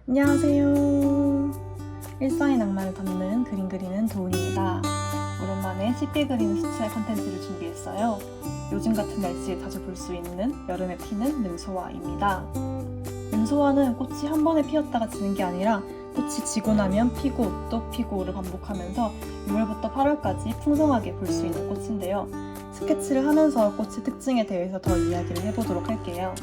안녕하세요. 일상의 낭만을 담는 그림 그리는 도훈입니다. 오랜만에 쉽게 그리는 수채 컨텐츠를 준비했어요. 요즘 같은 날씨에 자주 볼 수 있는 여름에 피는 능소화입니다. 능소화는 꽃이 한 번에 피었다가 지는 게 아니라 꽃이 지고 나면 피고 또 피고를 반복하면서 6월부터 8월까지 풍성하게 볼 수 있는 꽃인데요. 스케치를 하면서 꽃의 특징에 대해서 더 이야기를 해보도록 할게요.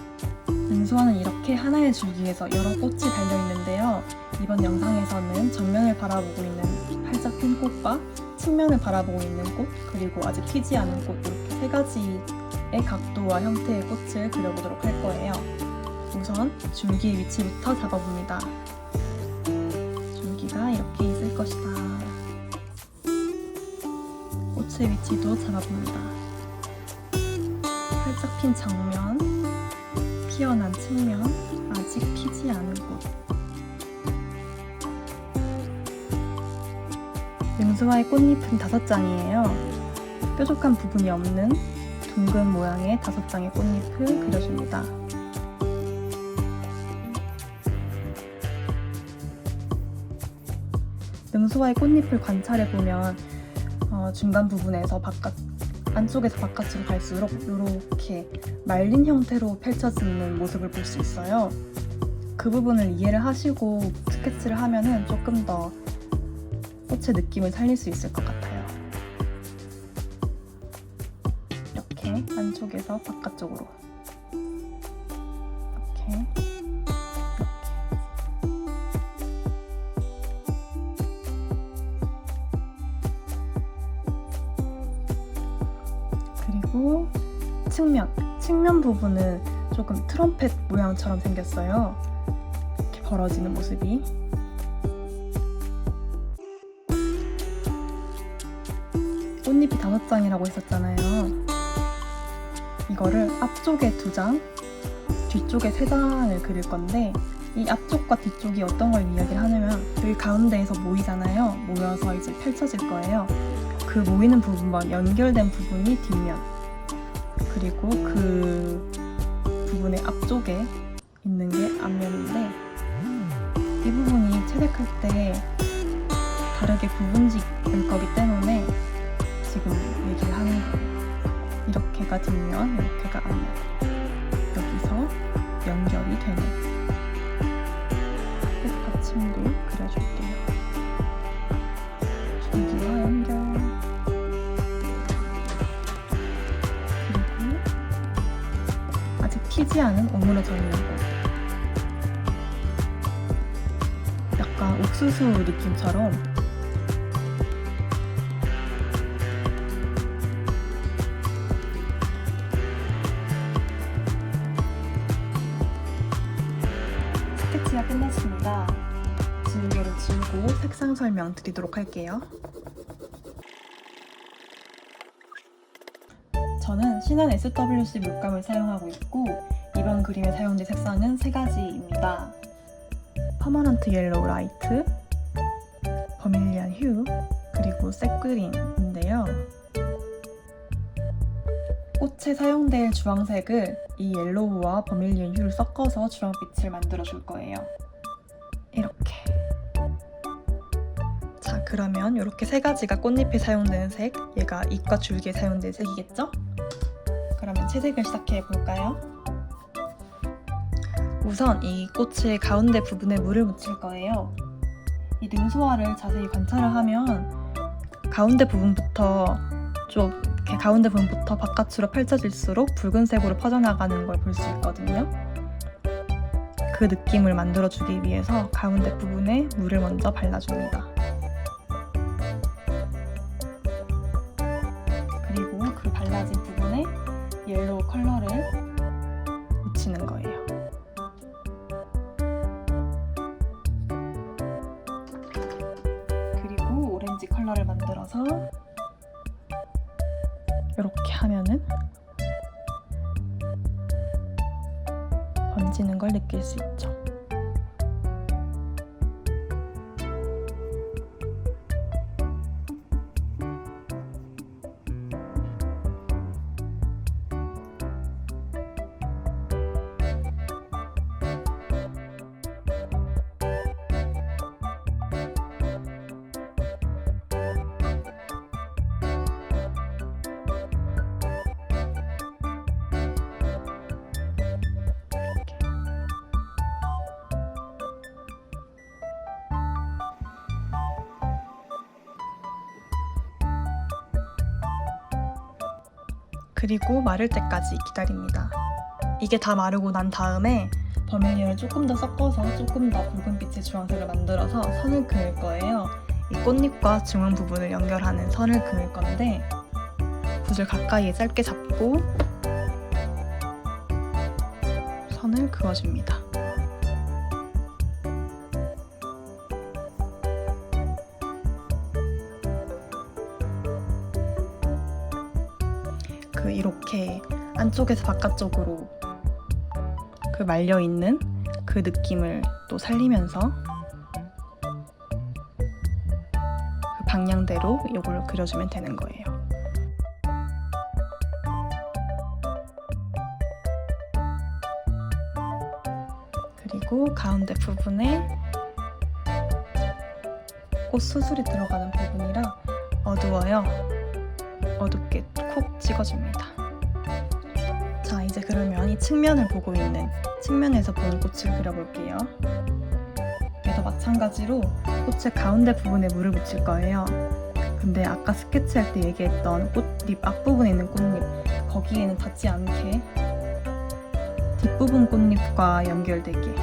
능소화는 이렇게 하나의 줄기에서 여러 꽃이 달려있는데요. 이번 영상에서는 정면을 바라보고 있는 활짝 핀 꽃과 측면을 바라보고 있는 꽃, 그리고 아직 피지 않은 꽃, 이렇게 세 가지의 각도와 형태의 꽃을 그려보도록 할 거예요. 우선 줄기의 위치부터 잡아봅니다. 줄기가 이렇게 있을 것이다. 꽃의 위치도 잡아봅니다. 활짝 핀 정면, 피어난 측면, 아직 피지 않은 곳. 능소화의 꽃잎은 5장이에요. 뾰족한 부분이 없는 둥근 모양의 5장의 꽃잎을 그려줍니다. 능소화의 꽃잎을 관찰해보면 중간 부분에서 안쪽에서 바깥으로 갈수록 이렇게 말린 형태로 펼쳐지는 모습을 볼 수 있어요. 그 부분을 이해를 하시고 스케치를 하면은 조금 더 꽃의 느낌을 살릴 수 있을 것 같아요. 이렇게 안쪽에서 바깥쪽으로 이렇게 그리고 측면 부분은 조금 트럼펫 모양처럼 생겼어요. 이렇게 벌어지는 모습이. 꽃잎이 5장이라고 했었잖아요. 이거를 앞쪽에 2장, 뒤쪽에 3장을 그릴 건데, 이 앞쪽과 뒤쪽이 어떤 걸 이야기를 하냐면 여기 가운데에서 모이잖아요. 모여서 이제 펼쳐질 거예요. 그 모이는 부분만 연결된 부분이 뒷면, 그리고 그 부분의 앞쪽에 있는 게 앞면인데, 이 부분이 채색할 때 다르게 구분짓을 거기 때문에 지금 얘기를 하는 거예요. 이렇게가 뒷면, 이렇게가 앞면. 여기서 연결이 되는 끝 받침도 그려줄게요. 줄기와 연결. 그리고 아직 피지 않은 오므러져 있는 거. 약간 옥수수 느낌처럼 스케치가 끝났습니다. 지우개를 지우고 색상 설명 드리도록 할게요. 저는 신한 SWC 물감을 사용하고 있고, 이번 그림에 사용된 색상은 3가지입니다. 퍼머넌트 옐로우 라이트, 버밀리안 휴, 그리고 색 그린인데요. 꽃에 사용될 주황색을 이 옐로우와 버밀리안 휴를 섞어서 주황빛을 만들어 줄 거예요. 이렇게. 자, 그러면 이렇게 3가지가 꽃잎에 사용되는 색, 얘가 잎과 줄기에 사용된 색이겠죠? 그러면 채색을 시작해 볼까요? 우선 이 꽃의 가운데 부분에 물을 묻힐 거예요. 이 능소화를 자세히 관찰을 하면 가운데 부분부터 바깥으로 펼쳐질수록 붉은색으로 퍼져나가는 걸 볼 수 있거든요. 그 느낌을 만들어주기 위해서 가운데 부분에 물을 먼저 발라줍니다. 그리고 그 발라진 부분에 옐로우 컬러를 묻히는 거예요. 그리고 오렌지 컬러를 만들어서 이렇게 하면은 번지는 걸 느낄 수 있죠. 그리고 마를 때까지 기다립니다. 이게 다 마르고 난 다음에 버밀리언을 조금 더 섞어서 조금 더 붉은빛의 주황색을 만들어서 선을 그을 거예요. 이 꽃잎과 중앙 부분을 연결하는 선을 그을 건데 붓을 가까이에 짧게 잡고 선을 그어줍니다. 이렇게 안쪽에서 바깥쪽으로 그 말려있는 그 느낌을 또 살리면서 그 방향대로 이걸 그려주면 되는 거예요. 그리고 가운데 부분에 꽃 수술이 들어가는 부분이라 어두워요. 어둡게 콕 찍어줍니다. 자, 이제 그러면 이 측면을 보고 있는 측면에서 보는 꽃을 그려볼게요. 얘도 마찬가지로 꽃의 가운데 부분에 물을 묻힐 거예요. 근데 아까 스케치할 때 얘기했던 꽃잎 앞부분에 있는 꽃잎 거기에는 닿지 않게 뒷부분 꽃잎과 연결되게.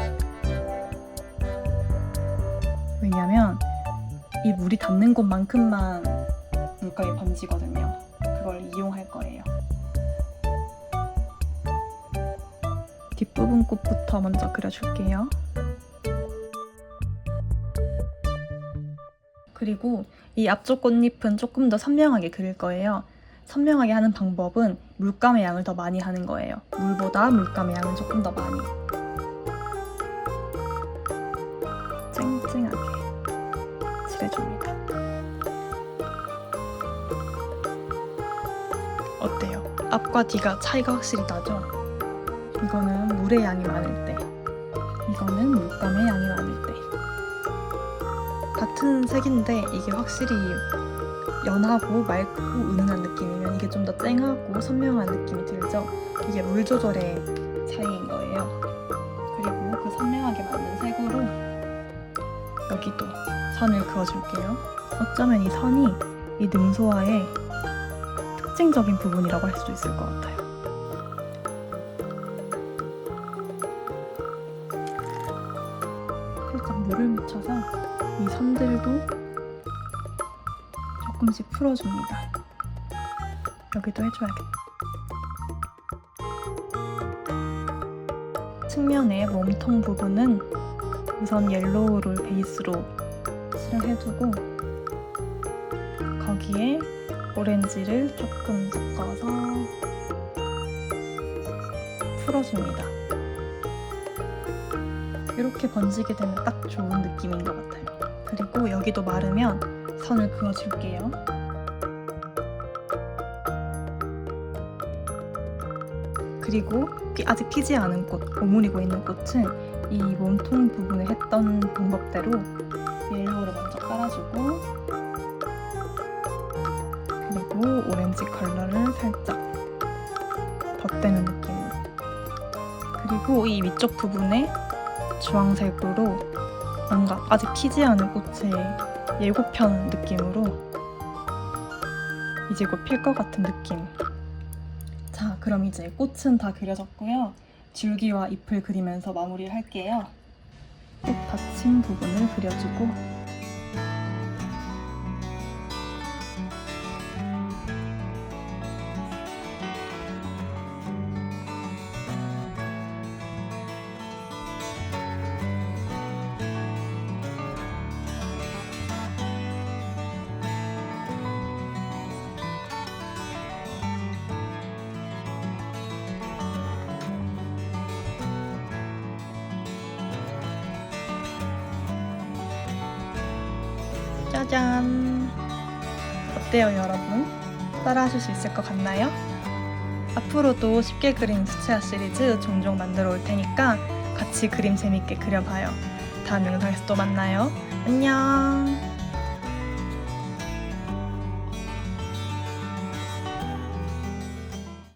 왜냐면 이 물이 닿는 곳만큼만 물감이 번지거든요. 그걸 이용할 거예요. 뒷부분 꽃부터 먼저 그려줄게요. 그리고 이 앞쪽 꽃잎은 조금 더 선명하게 그릴 거예요. 선명하게 하는 방법은 물감의 양을 더 많이 하는 거예요. 물보다 물감의 양은 조금 더 많이. 쨍쨍하게 칠해줍니다. 어때요? 앞과 뒤가 차이가 확실히 나죠? 이거는 물의 양이 많을 때, 이거는 물감의 양이 많을 때. 같은 색인데 이게 확실히 연하고 맑고 은은한 느낌이면 이게 좀 더 쨍하고 선명한 느낌이 들죠? 이게 물 조절의 차이인 거예요. 그리고 그 선명하게 맞는 색으로 여기도 선을 그어줄게요. 어쩌면 이 선이 이 능소화의 특징적인 부분이라고 할 수도 있을 것 같아요. 살짝 물을 묻혀서 이 선들도 조금씩 풀어줍니다. 여기도 해줘야겠다. 측면의 몸통 부분은 우선 옐로우를 베이스로 칠을 해주고 거기에 오렌지를 조금 섞어서 풀어줍니다. 이렇게 번지게 되면 딱 좋은 느낌인 것 같아요. 그리고 여기도 마르면 선을 그어줄게요. 그리고 아직 피지 않은 꽃, 오므리고 있는 꽃은 이 몸통 부분에 했던 방법대로 옐로우를 먼저 깔아주고 그리고 오렌지 컬러를 살짝 덧대는 느낌으로 그리고 이 위쪽 부분에 주황색으로 뭔가 아직 피지 않은 꽃의 예고편 느낌으로 이제 곧 필 것 같은 느낌. 자, 그럼 이제 꽃은 다 그려졌고요. 줄기와 잎을 그리면서 마무리를 할게요. 꽃 받침 부분을 그려주고 짜잔! 어때요, 여러분? 따라하실 수 있을 것 같나요? 앞으로도 쉽게 그리는 수채화 시리즈 종종 만들어 올 테니까 같이 그림 재밌게 그려봐요. 다음 영상에서 또 만나요. 안녕!